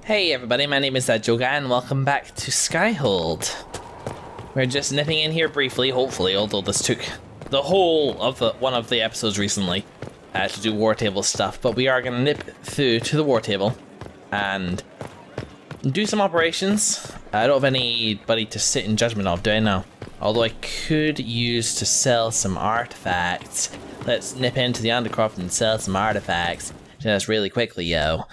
Hey everybody, my name is Joga and welcome back to Skyhold. We're just nipping in here briefly, hopefully, although this took the whole of one of the episodes recently to do war table stuff, but we are going to nip through to the war table and do some operations. I don't have anybody to sit in judgment of, do I now? Although I could use to sell some artifacts. Let's nip into the Undercroft and sell some artifacts just really quickly, yo.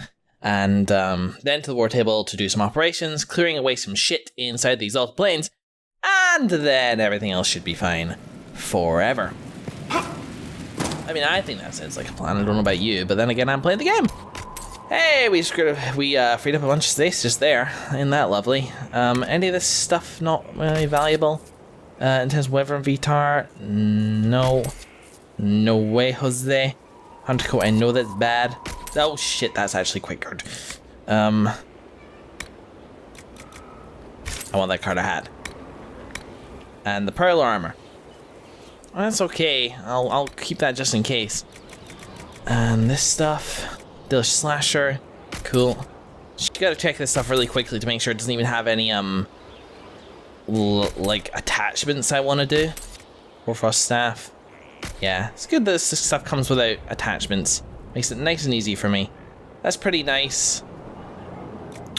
And then to the war table to do some operations, clearing away some shit inside the exalted planes, and then everything else should be fine forever. I mean, I think that sounds like a plan. I don't know about you, but then again, I'm playing the game. Hey, we freed up a bunch of space just there. Isn't that lovely? Any of this stuff not really valuable? In terms of weather and VTAR? No. No way, Jose. Hunter coat, I know that's bad. Oh shit, that's actually quite good. I want that card I had. And the pearl armor. Well, that's okay. I'll keep that just in case. And this stuff. The slasher. Cool. Just gotta check this stuff really quickly to make sure it doesn't even have any like attachments I want to do. Warfrost staff. Yeah, it's good that this stuff comes without attachments. Makes it nice and easy for me. That's pretty nice.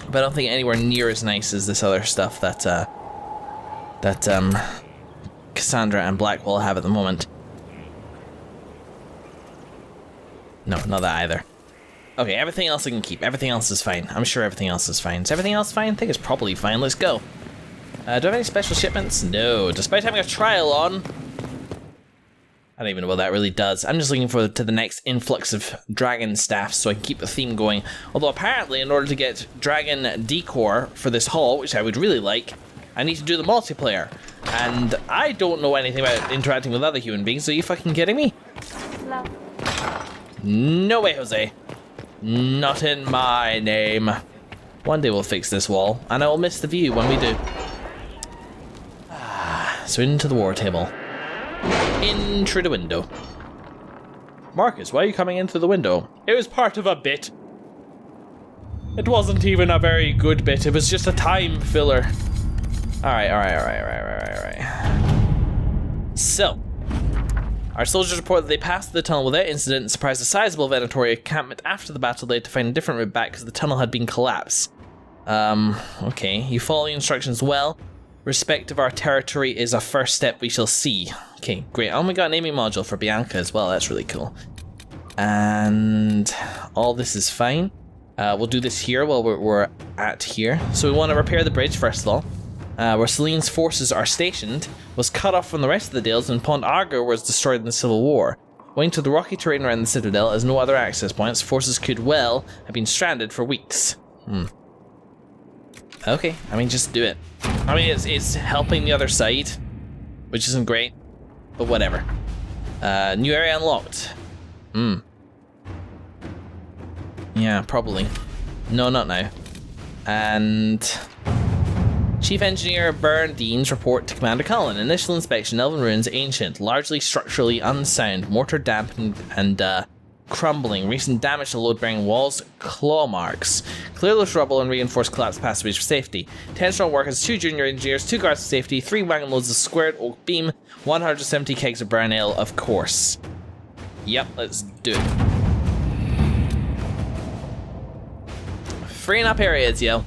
But I don't think anywhere near as nice as this other stuff that Cassandra and Blackwell have at the moment. No, not that either. Okay, everything else I can keep. Everything else is fine. I'm sure everything else is fine. Is everything else fine? I think it's probably fine. Let's go. Do I have any special shipments? No. Despite having a trial on, I don't even know what that really does. I'm just looking forward to the next influx of dragon staff so I can keep the theme going. Although apparently in order to get dragon decor for this haul, which I would really like, I need to do the multiplayer. And I don't know anything about interacting with other human beings. Are you fucking kidding me? No. No way, Jose. Not in my name. One day we'll fix this wall, and I will miss the view when we do. So into the war table. In through the window. Marcus, why are you coming in through the window? It was part of a bit. It wasn't even a very good bit. It was just a time filler. Alright. So, our soldiers report that they passed the tunnel without incident and surprised a sizable Venatori encampment after the battle day to find a different route back because the tunnel had been collapsed. Okay. You follow the instructions well. Respect of our territory is a first step we shall see. Okay, great. Oh, we got an aiming module for Bianca as well. That's really cool. And all this is fine. We'll do this here while we're at here. So we want to repair the bridge first of all. Where Celine's forces are stationed was cut off from the rest of the Dales and Pont Argo was destroyed in the Civil War. Owing to the rocky terrain around the Citadel as no other access points, forces could well have been stranded for weeks. Okay, I mean, just do it. I mean, it's helping the other side, which isn't great, but whatever. New area unlocked. Yeah, probably. No, not now. And Chief Engineer Berndine's report to Commander Cullen. Initial inspection, Elven ruins, ancient, largely structurally unsound, mortar dampened and crumbling, recent damage to load-bearing walls, claw marks. Clear loose rubble and reinforce collapsed passageways for safety. 10 strong workers, 2 junior engineers, 2 guards for safety, 3 wagon loads of squared oak beam, 170 kegs of brown ale, of course. Yep, let's do it. Freeing up areas, yo.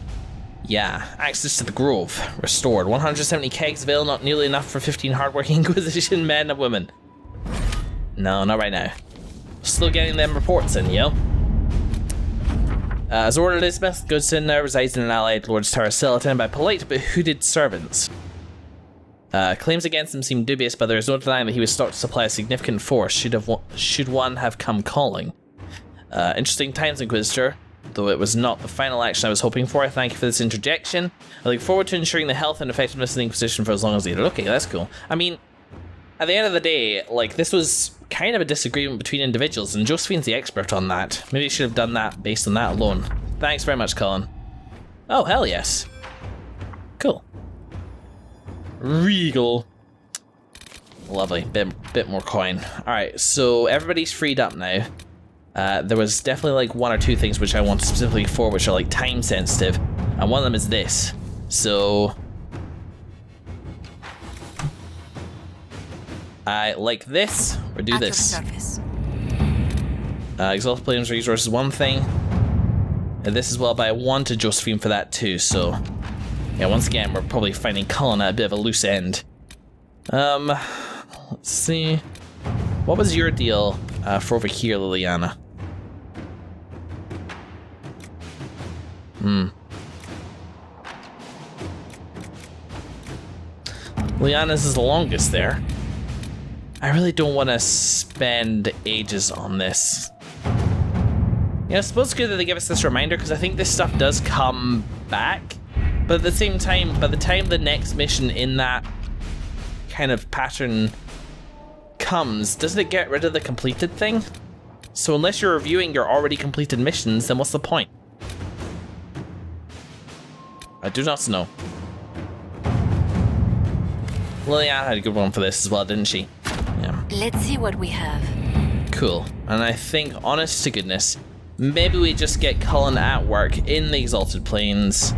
Yeah, access to the Grove, restored. 170 kegs available, not nearly enough for 15 hardworking Inquisition men and women. No, not right now. Still getting them reports in, yo. As ordered, Elizabeth Goodson now resides in an allied Lord's Tower cell attended by polite but hooded servants. Claims against him seem dubious, but there is no denying that he was sought to supply a significant force should one have come calling. Interesting times, Inquisitor. Though it was not the final action I was hoping for, I thank you for this interjection. I look forward to ensuring the health and effectiveness of the Inquisition for as long as needed. Okay, that's cool. I mean, at the end of the day, like, this was kind of a disagreement between individuals, and Josephine's the expert on that. Maybe you should have done that based on that alone. Thanks very much, Colin. Oh, hell yes. Cool. Regal. Lovely. Bit more coin. Alright, so everybody's freed up now. There was definitely like one or two things which I wanted specifically for, which are like time sensitive, and one of them is this. So I like this, or do this. Exalted Planes resource is one thing. And this as well, but I wanted Josephine for that too, so yeah, once again, we're probably finding Cullen at a bit of a loose end. Let's see. What was your deal for over here, Liliana? Liliana's is the longest there. I really don't want to spend ages on this. Yeah, I suppose it's good that they give us this reminder, because I think this stuff does come back. But at the same time, by the time the next mission in that kind of pattern comes, doesn't it get rid of the completed thing? So unless you're reviewing your already completed missions, then what's the point? I do not know. Liliana had a good one for this as well, didn't she? Yeah. Let's see what we have. Cool. And I think, honest to goodness, maybe we just get Cullen at work in the Exalted Planes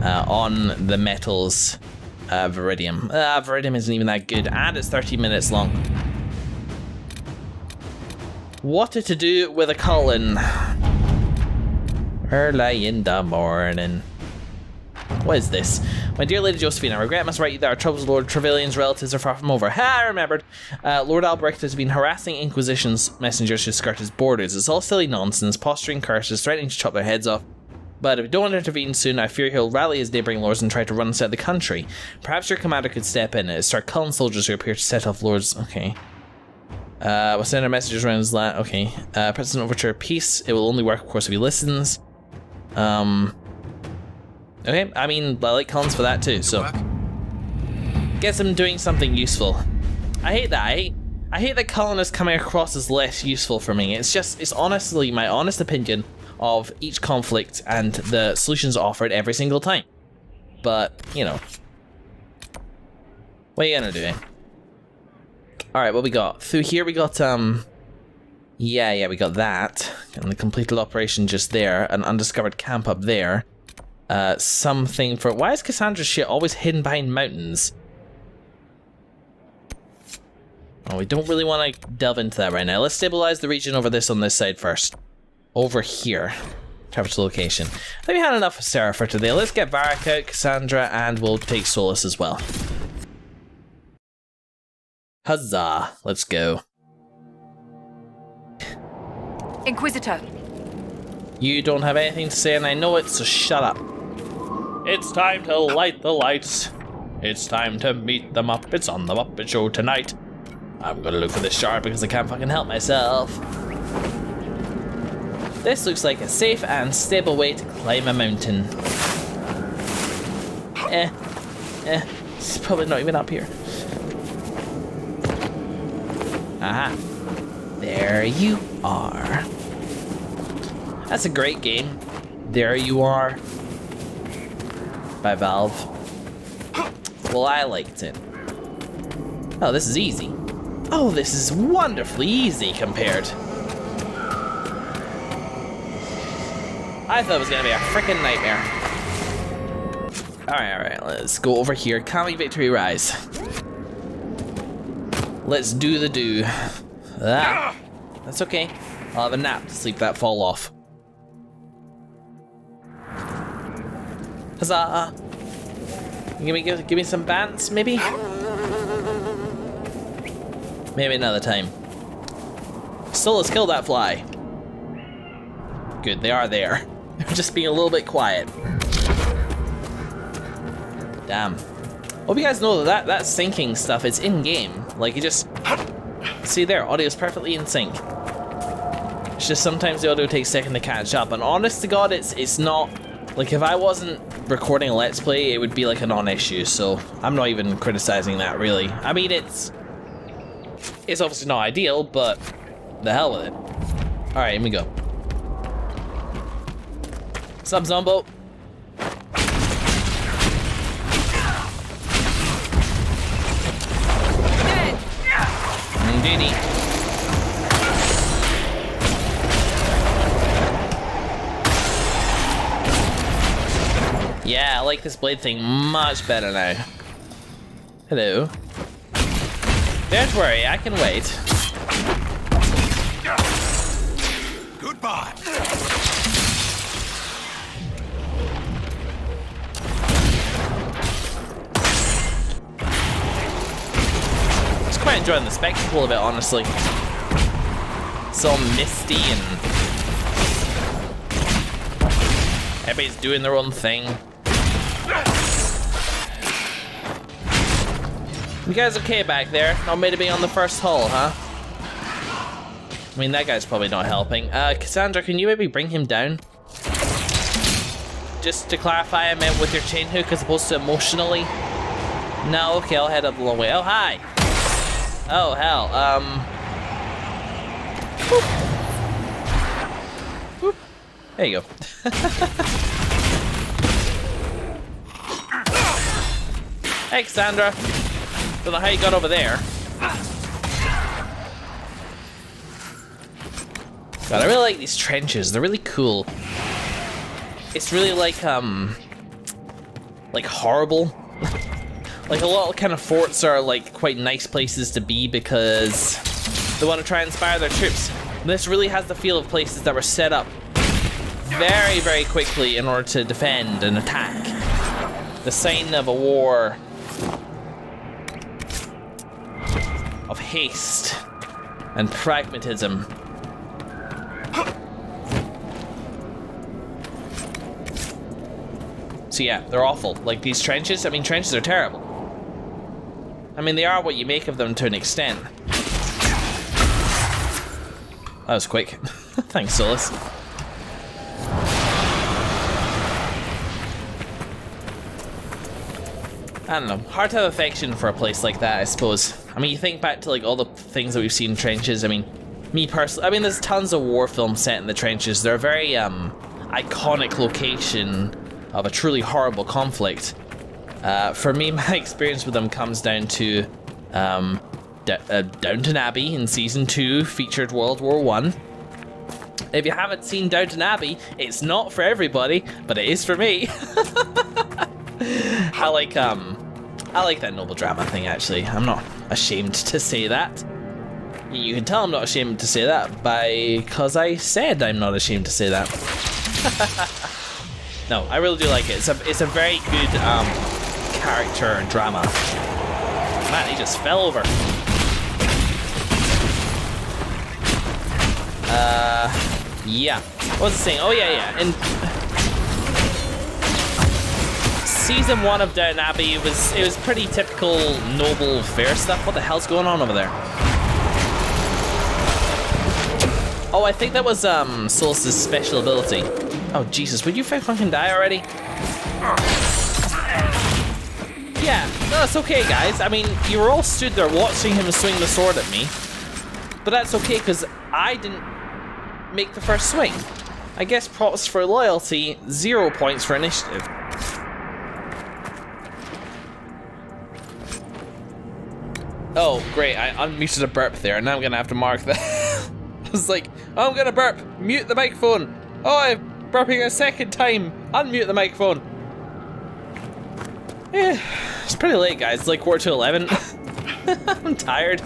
on the metals Viridium. Viridium isn't even that good, and it's 30 minutes long. What to do with a Cullen? Early in the morning. What is this? My dear Lady Josephine, I regret I must write you that our troubles with Lord Trevelyan's relatives are far from over. Ha, I remembered. Lord Albrecht has been harassing Inquisition's messengers to skirt his borders. It's all silly nonsense, posturing curses, threatening to chop their heads off. But if we don't intervene soon, I fear he'll rally his neighbouring lords and try to run us out of the country. Perhaps your commander could step in and start culling soldiers who appear to set off lords. Okay. We'll send our messengers around his land. Okay. President overture peace. It will only work, of course, if he listens. Okay, I mean, I like Collins for that too, so. Gets him doing something useful. I hate that. I hate that Cullen is coming across as less useful for me. It's honestly my honest opinion of each conflict and the solutions offered every single time. But, you know. What are you gonna do, eh? Alright, what we got? Through here we got, yeah, we got that. And the completed operation just there. An undiscovered camp up there. Something for... Why is Cassandra's shit always hidden behind mountains? Oh, we don't really want to delve into that right now. Let's stabilize the region over this on this side first. Over here. Travel to location. I think we had enough of Sarah for today. Let's get Varric out, Cassandra, and we'll take Solus as well. Huzzah. Let's go. Inquisitor. You don't have anything to say and I know it, so shut up. It's time to light the lights. It's time to meet them up. It's on the Muppet Show tonight. I'm gonna look for this shard because I can't fucking help myself. This looks like a safe and stable way to climb a mountain. It's probably not even up here. Aha. There you are. That's a great game. There you are. By Valve. Well, I liked it. Oh, this is easy. Oh, this is wonderfully easy compared. I thought it was gonna be a freaking nightmare. Alright, let's go over here. Calming Victory Rise. Let's do the do. Ah, that's okay. I'll have a nap to sleep that fall off. Huzzah! Give me some bants, maybe? Maybe another time. Solus killed that fly. Good, they are there. They're just being a little bit quiet. Damn. Hope you guys know that syncing stuff is in-game. Like, you just... See there, audio's perfectly in sync. It's just sometimes the audio takes a second to catch up. And honest to God, it's not... Like, if I wasn't recording a Let's Play, it would be like a non-issue, so I'm not even criticizing that, really. I mean, it's obviously not ideal, but the hell with it. Alright, here we go. Sup, Zombo? Indeedy. Yeah, I like this blade thing much better now. Hello. Don't worry, I can wait. Goodbye. Just quite enjoying the spectacle of it, honestly. It's all misty and everybody's doing their own thing. You guys okay back there? Not made to be on the first hull, huh? I mean, that guy's probably not helping. Cassandra, can you maybe bring him down? Just to clarify, I meant with your chain hook as opposed to emotionally. No, okay, I'll head up the long way. Oh, hi! Oh, hell, whoop. Whoop. There you go. Hey, Cassandra. Don't know how you got over there. God, I really like these trenches. They're really cool. It's really like horrible. Like a lot of kind of forts are like quite nice places to be because they want to try and inspire their troops. This really has the feel of places that were set up very, very quickly in order to defend and attack. The sign of a war of haste and pragmatism. So yeah, they're awful. Like these trenches, I mean, trenches are terrible. I mean, they are what you make of them to an extent. That was quick. Thanks, Solus. I don't know, hard to have affection for a place like that, I suppose. I mean, you think back to like all the things that we've seen in trenches. I mean, me personally, I mean, there's tons of war films set in the trenches. They're a very iconic location of a truly horrible conflict. For me, my experience with them comes down to Downton Abbey in season 2 featured World War I. If you haven't seen Downton Abbey, it's not for everybody, but it is for me. I like that noble drama thing, actually. I'm not ashamed to say that. You can tell I'm not ashamed to say that because I said I'm not ashamed to say that. No, I really do like it. It's a very good character drama. Man, he just fell over. Yeah. What was I saying? Oh yeah. In season 1 of Downton Abbey, it was pretty typical noble fair stuff. What the hell's going on over there? Oh, I think that was Solus's special ability. Oh Jesus, would you fucking die already? Yeah, no, it's okay, guys. I mean, you were all stood there watching him swing the sword at me. But that's okay, because I didn't make the first swing. I guess props for loyalty, 0 points for initiative. Oh, great, I unmuted a burp there, and now I'm gonna have to mark that. I was like, oh, I'm gonna burp, mute the microphone. Oh, I'm burping a second time, unmute the microphone. Yeah, it's pretty late, guys, it's like 11:15. I'm tired.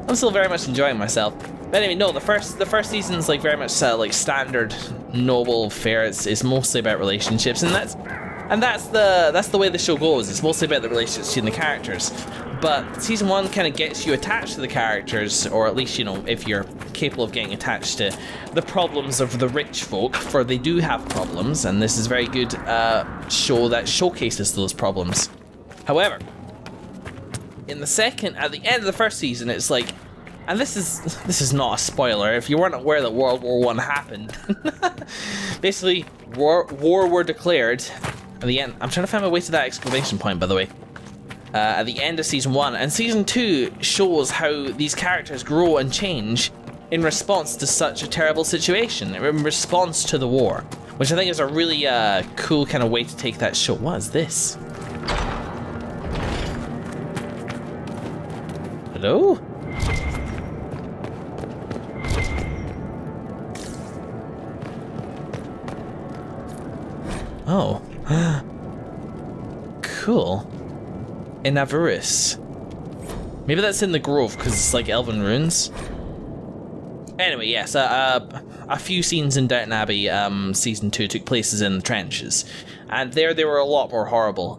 I'm still very much enjoying myself. But anyway, no, the first season's like very much like standard noble fare. It's mostly about relationships, and that's the way the show goes. It's mostly about the relationships between the characters. But season 1 kind of gets you attached to the characters, or at least, you know, if you're capable of getting attached to the problems of the rich folk, for they do have problems, and this is a very good show that showcases those problems. However, at the end of the first season, it's like, and this is not a spoiler if you weren't aware that World War I happened. Basically, war were declared at the end. I'm trying to find my way to that exclamation point, by the way. At the end of season 1, and season 2 shows how these characters grow and change in response to such a terrible situation, in response to the war, which I think is a really cool kind of way to take that show. What is this? Hello? Oh. cool. In Avarus. Maybe that's in the Grove, because it's like Elven ruins. Anyway, yes, a few scenes in Downton Abbey, season 2 took places in the trenches. And there they were a lot more horrible.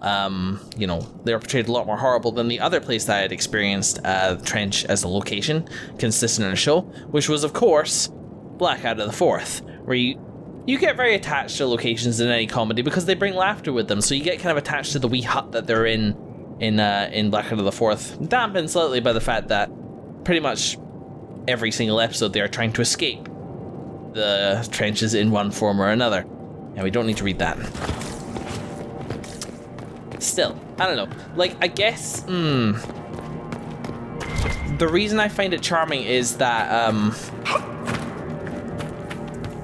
You know, they were portrayed a lot more horrible than the other place that I had experienced the trench as a location, consistent in a show, which was, of course, Blackadder the Fourth, where you get very attached to locations in any comedy because they bring laughter with them, so you get kind of attached to the wee hut that they're in Blackadder the Fourth, dampened slightly by the fact that pretty much every single episode they are trying to escape the trenches in one form or another. And we don't need to read that. Still, I don't know. Like, I guess, the reason I find it charming is that,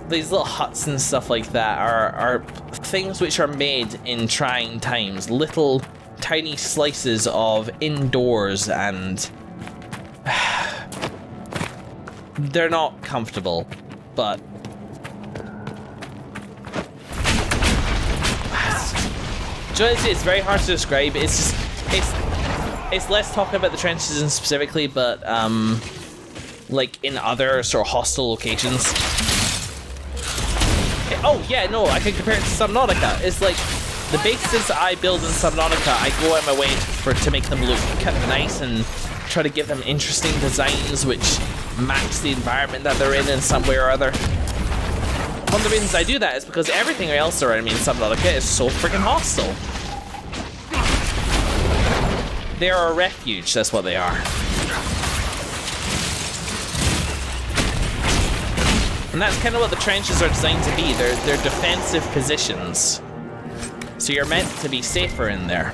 these little huts and stuff like that are things which are made in trying times. Little tiny slices of indoors, and they're not comfortable, but it's very hard to describe. It's just it's less talking about the trenches and specifically, but like in other sort of hostile locations. Oh yeah, no, I can compare it to Subnautica. It's like the bases I build in Subnautica, I go out my way to make them look kind of nice and try to give them interesting designs which match the environment that they're in some way or other. One of the reasons I do that is because everything else around me in Subnautica is so freaking hostile. They are a refuge, that's what they are. And that's kind of what the trenches are designed to be. They're defensive positions. So you're meant to be safer in there.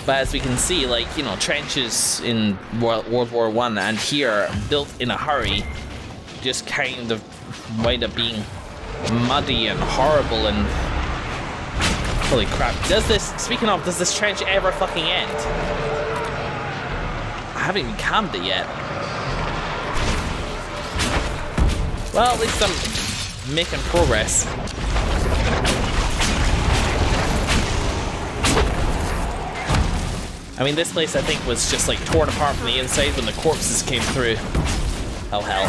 But as we can see, like, you know, trenches in World War I and here, built in a hurry, just kind of wind up being muddy and horrible and... Holy crap. Does this trench ever fucking end? I haven't even calmed it yet. Well, at least I'm making progress. I mean, this place I think was just like torn apart from the inside when the corpses came through. Oh hell.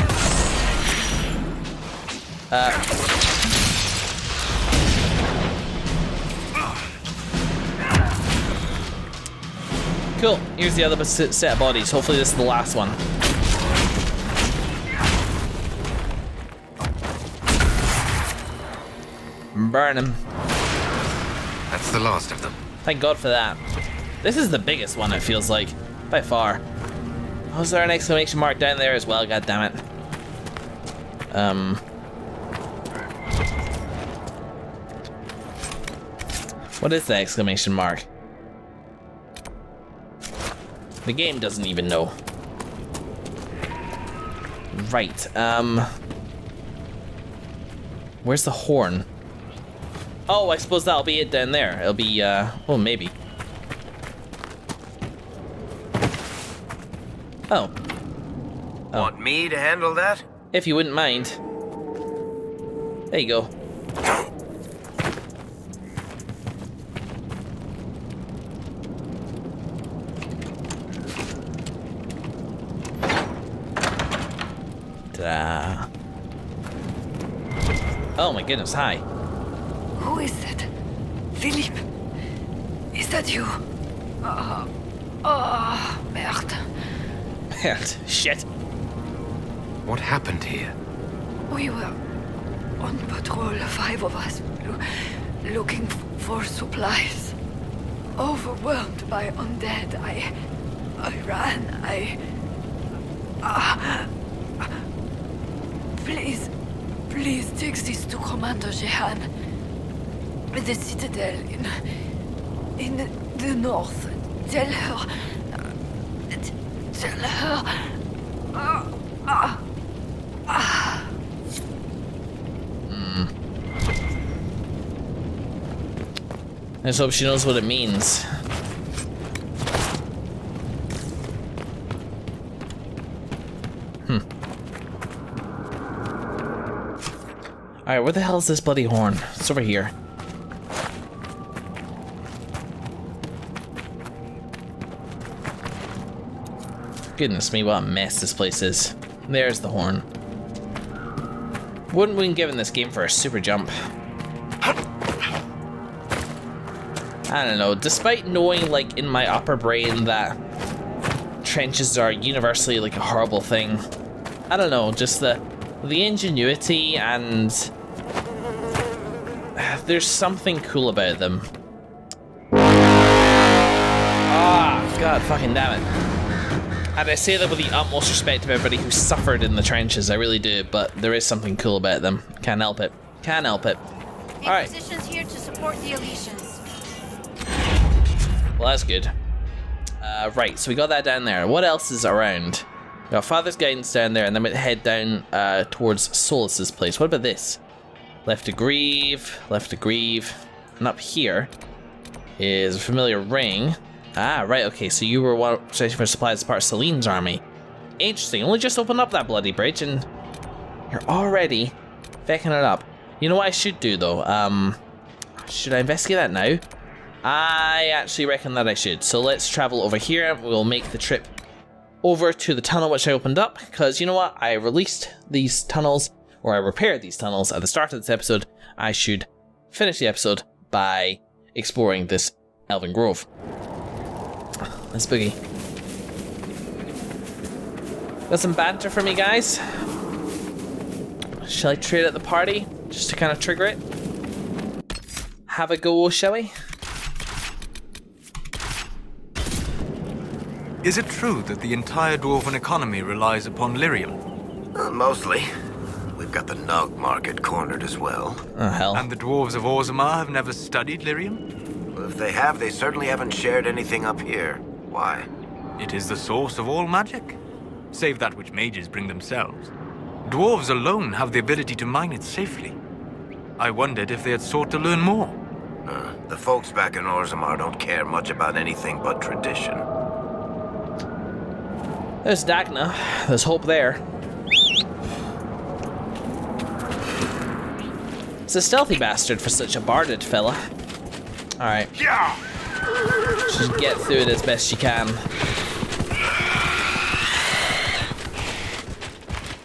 Cool, here's the other set of bodies. Hopefully this is the last one. Burn him. That's the last of them. Thank God for that. This is the biggest one, it feels like, by far. Oh, is there an exclamation mark down there as well? God damn it. What is the exclamation mark? The game doesn't even know. Right, where's the horn? Oh, I suppose that'll be it down there. It'll be, well, maybe. Oh. Want me to handle that? If you wouldn't mind. There you go. Ta-da. Oh my goodness, hi. Who is that? Philippe? Is that you? Merde. Shit. What happened here? We were on patrol, 5 of us, looking for supplies. Overwhelmed by undead, I ran, Please take this to Commander Jehan. The Citadel in the north. Tell her. Let's hope she knows what it means. Alright, where the hell is this bloody horn? It's over here. Goodness me, what a mess this place is. There's the horn. Wouldn't we been given this game for a super jump? I don't know, despite knowing, like, in my upper brain that trenches are universally, like, a horrible thing, I don't know, just the ingenuity and there's something cool about them. Ah, God fucking damn it. And I say that with the utmost respect to everybody who suffered in the trenches, I really do, but there is something cool about them. Can't help it. Can't help it. Alright. Inquisition's here to support the Elysians. Well, that's good. Right, so we got that down there. What else is around? We got Father's Guidance down there, and then we head down towards Solus's place. What about this? Left to grieve, left to grieve. And up here is a familiar ring. Ah, right, okay, so you were searching for supplies as part of Celine's army. Interesting, only just opened up that bloody bridge, and you're already fecking it up. You know what I should do, though? Should I investigate that now? I actually reckon that I should. So let's travel over here. We'll make the trip over to the tunnel which I opened up, because you know what? I released these tunnels, or I repaired these tunnels at the start of this episode. I should finish the episode by exploring this Elven Grove. Let's boogie. Got some banter for me, guys. Shall I trade at the party, just to kind of trigger it? Have a go, shall we? Is it true that the entire dwarven economy relies upon lyrium? Mostly. We've got the Nog market cornered as well. Oh, hell. And the dwarves of Orzammar have never studied lyrium? Well, if they have, they certainly haven't shared anything up here. Why? It is the source of all magic, save that which mages bring themselves. Dwarves alone have the ability to mine it safely. I wondered if they had sought to learn more. The folks back in Orzammar don't care much about anything but tradition. There's Dagna. There's hope there. It's a stealthy bastard for such a barded fella. Alright. Yeah! Just get through it as best you can.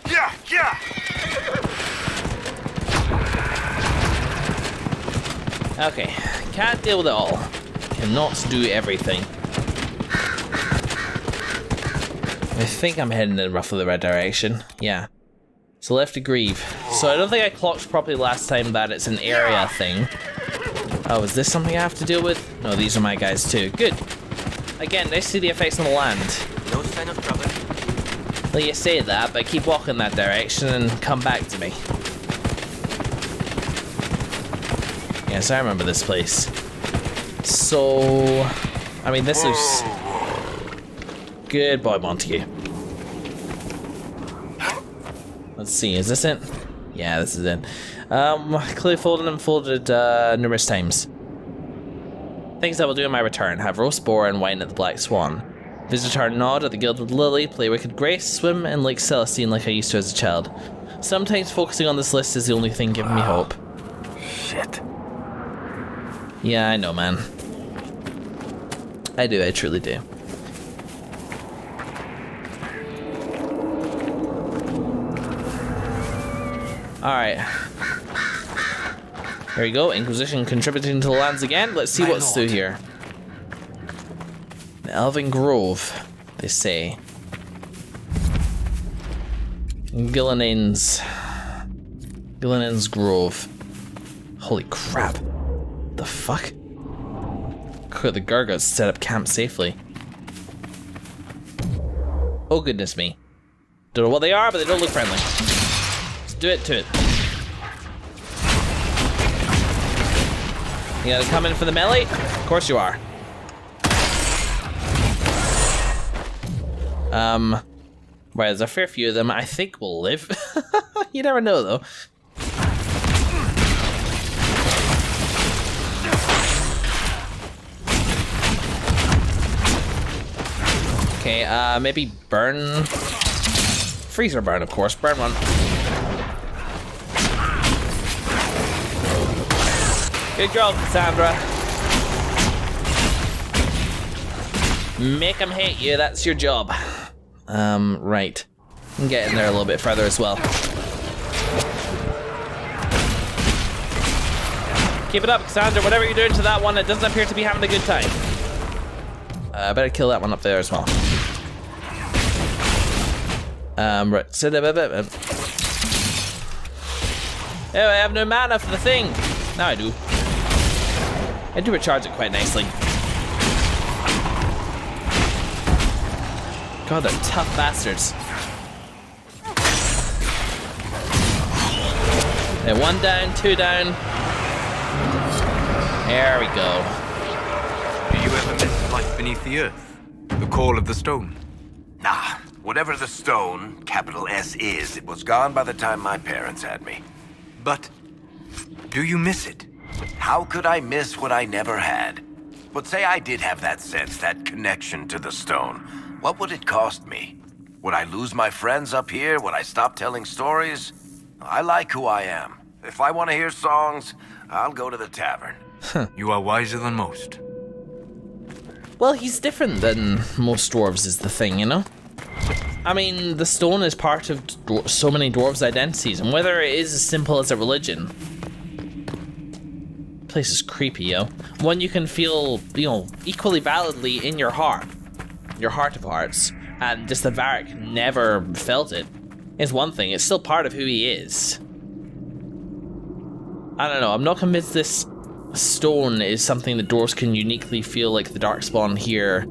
Yeah! Yeah! Okay. Can't deal with it all. Cannot do everything. I think I'm heading in roughly the right direction. Yeah. So left to grieve. So I don't think I clocked properly last time that it's an area thing. Oh, is this something I have to deal with? No, these are my guys too. Good. Again, nice to see the effects on the land. No sign of trouble. Well, you say that, but keep walking that direction and come back to me. Yes, I remember this place. So, I mean, this looks... Good boy, Montague. Let's see, is this it? Yeah, this is it. Clearly folded and folded numerous times. Things I will do in my return: have roast boar and wine at the Black Swan. Visit our Nod at the Gilded Lily, play Wicked Grace, swim in Lake Celestine like I used to as a child. Sometimes focusing on this list is the only thing giving me hope. Shit. Yeah, I know, man. I do, I truly do. Alright. Here we go, Inquisition contributing to the lands again. Let's see what's through here. The Elven Grove, they say. Gillenan's Grove. Holy crap. The fuck? Could the Gargots set up camp safely? Oh goodness me. Don't know what they are, but they don't look friendly. Let's do it to it. You gotta come in for the melee? Of course you are. Right, there's a fair few of them I think will live. You never know though. Okay, maybe burn. Freezer burn, of course. Burn one. Good job, Cassandra. Make them hate you, that's your job. Right. And get in there a little bit further as well. Keep it up, Cassandra. Whatever you're doing to that one, it doesn't appear to be having a good time. I better kill that one up there as well. Right. Oh, I have no mana for the thing. Now I do. I do recharge it quite nicely. God, they're tough bastards. Okay, 1 down, 2 down. There we go. Do you ever miss life beneath the earth? The call of the stone? Nah, whatever the stone, capital S, is, it was gone by the time my parents had me. But do you miss it? How could I miss what I never had? But say I did have that sense, that connection to the stone. What would it cost me? Would I lose my friends up here? Would I stop telling stories? I like who I am. If I want to hear songs, I'll go to the tavern. You are wiser than most. Well, he's different than most dwarves is the thing, you know? I mean, the stone is part of so many dwarves' identities, and whether it is as simple as a religion... Place is creepy, yo. One you can feel, you know, equally validly in your heart of hearts, and just the Varric never felt it. It's one thing, it's still part of who he is. I don't know, I'm not convinced this stone is something that dwarves can uniquely feel like the Darkspawn here,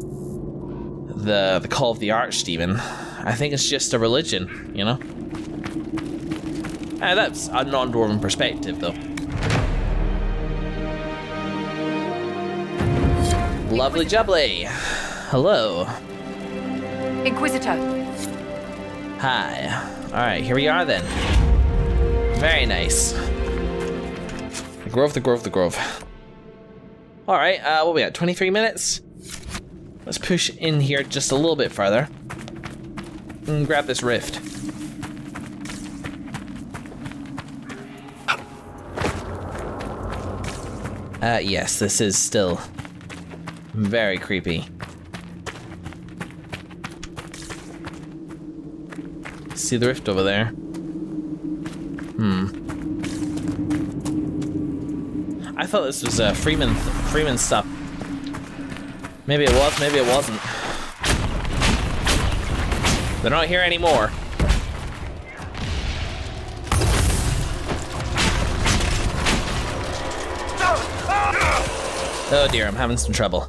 the Call of the Archdemon. I think it's just a religion, you know? That's a non-dwarven perspective, though. Lovely jubbly. Hello. Inquisitor. Hi. Alright, here we are then. Very nice. The grove. Alright, what are we at? 23 minutes? Let's push in here just a little bit further. And grab this rift. Yes, this is still very creepy. See the rift over there? I thought this was Freeman stuff. Maybe it was, maybe it wasn't. They're not here anymore. Oh dear, I'm having some trouble.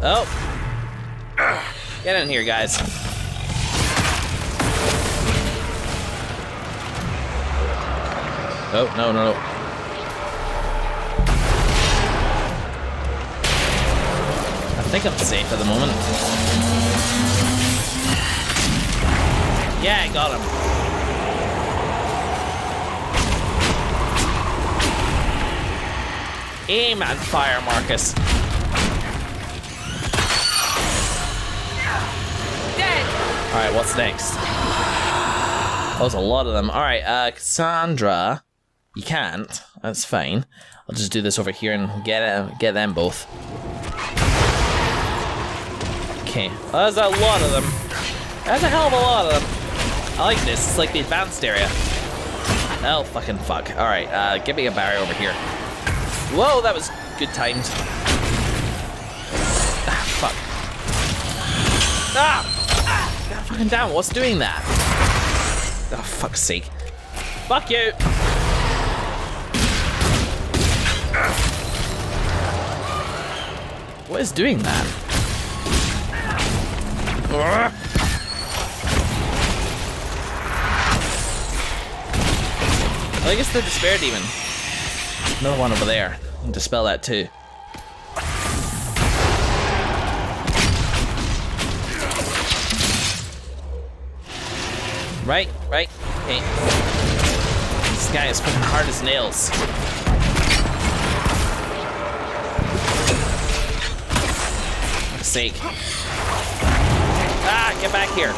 Oh. Get in here, guys. Oh, no. I think I'm safe at the moment. Yeah, I got him. Aim and fire, Markus. Dead. Alright, what's next? That was a lot of them. Alright, Cassandra. You can't. That's fine. I'll just do this over here and get them both. Okay. Well, there's a lot of them. That's a hell of a lot of them. I like this. It's like the advanced area. Oh, fucking fuck. Alright, give me a barrier over here. Whoa, that was good timed. Ah, fuck. Ah! God fucking damn, what's doing that? Oh, fuck's sake. Fuck you! What is doing that? I think it's the Despair Demon. Another one over there. And dispel that too. Right. Okay. This guy is fucking hard as nails. For fuck's sake. Ah, get back here.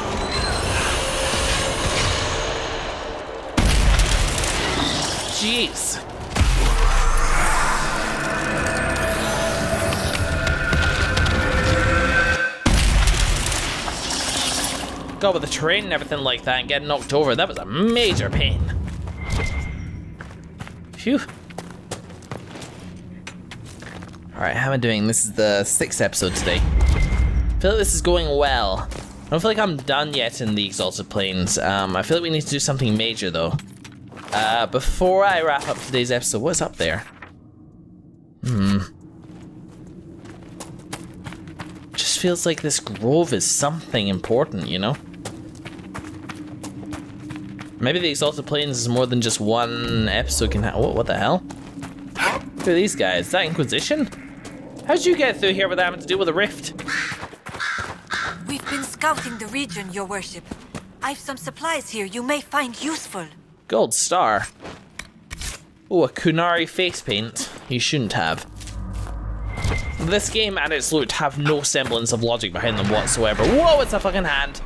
Jeez. God, with the terrain and everything like that and getting knocked over, that was a major pain. Phew. Alright, how am I doing? This is the 6th episode today. I feel like this is going well. I don't feel like I'm done yet in the Exalted Plains. I feel like we need to do something major though. Before I wrap up today's episode, what's up there? Just feels like this grove is something important, you know? Maybe the Exalted Plains is more than just one episode can have. What the hell? Who are these guys? Is that Inquisition? How'd you get through here without having to deal with a rift? We've been scouting the region, your worship. I've some supplies here you may find useful. Gold star. Oh, a Kunari face paint. You shouldn't have. This game and its loot have no semblance of logic behind them whatsoever. Whoa, it's a fucking hand!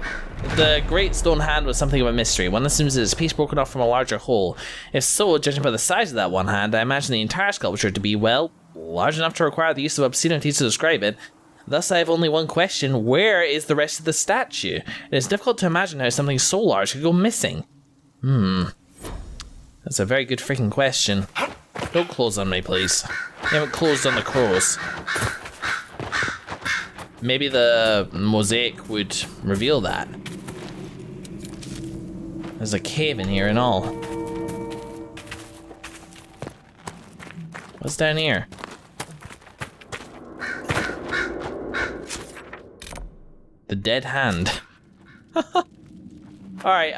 The great stone hand was something of a mystery. One assumes it's a piece broken off from a larger whole. If so, judging by the size of that one hand, I imagine the entire sculpture to be, well, large enough to require the use of obscenity to describe it. Thus, I have only one question. Where is the rest of the statue? It is difficult to imagine how something so large could go missing. That's a very good freaking question. Don't close on me, please. You haven't closed on the crows. Maybe the mosaic would reveal that. There's a cave in here and all. What's down here? The dead hand. Alright,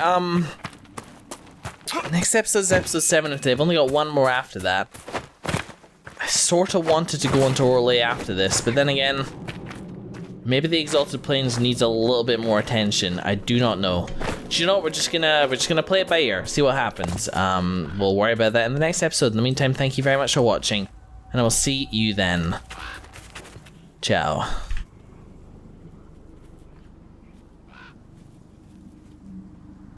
next episode's episode 7 if they've only got one more after that. I sorta wanted to go into Orlais after this, but then again, maybe the Exalted Plains needs a little bit more attention. I do not know. Do you know what? We're just gonna play it by ear, see what happens. We'll worry about that in the next episode. In the meantime, thank you very much for watching, and I will see you then. Ciao.